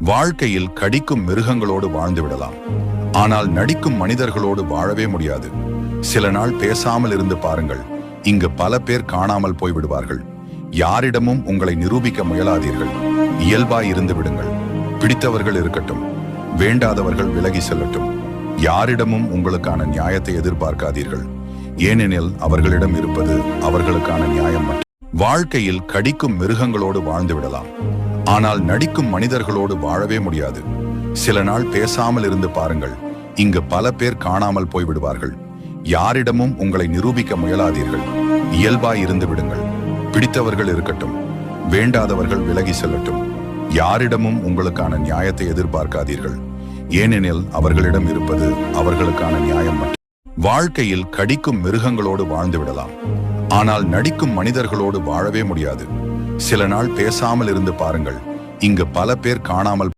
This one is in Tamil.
வாழ்க்கையில் கடிக்கும் மிருகங்களோடு வாழ்ந்து விடலாம், ஆனால் நடிக்கும் மனிதர்களோடு வாழவே முடியாது. சில நாள் பேசாமல் இருந்து பாருங்கள், இங்கு பல பேர் காணாமல் போய்விடுவார்கள். யாரிடமும் உங்களை நிரூபிக்க முயலாதீர்கள். இயல்பாய் இருந்து விடுங்கள். பிடித்தவர்கள் இருக்கட்டும், வேண்டாதவர்கள் விலகி செல்லட்டும். யாரிடமும் உங்களுக்கான நியாயத்தை எதிர்பார்க்காதீர்கள், ஏனெனில் அவர்களிடம் இருப்பது அவர்களுக்கான நியாயம் மட்டும். வாழ்க்கையில் கடிக்கும் மிருகங்களோடு வாழ்ந்து விடலாம், ஆனால் நடிக்கும் மனிதர்களோடு வாழவே முடியாது. சில நாள் பேசாமல் இருந்து பாருங்கள், இங்கு பல பேர் காணாமல் போய்விடுவார்கள். யாரிடமும் உங்களை நிரூபிக்க முயலாதீர்கள். இயல்பாய் இருந்து விடுங்கள். பிடித்தவர்கள் இருக்கட்டும், வேண்டாதவர்கள் விலகி செல்லட்டும். யாரிடமும் உங்களுக்கான நியாயத்தை எதிர்பார்க்காதீர்கள், ஏனெனில் அவர்களிடம் இருப்பது அவர்களுக்கான நியாயம் மட்டும். வாழ்க்கையில் கடிக்கும் மிருகங்களோடு வாழ்ந்து விடலாம், ஆனால் நடிக்கும் மனிதர்களோடு வாழவே முடியாது. சில நாள் பேசாமல் இருந்து பாருங்கள், இங்கு பல பேர் காணாமல்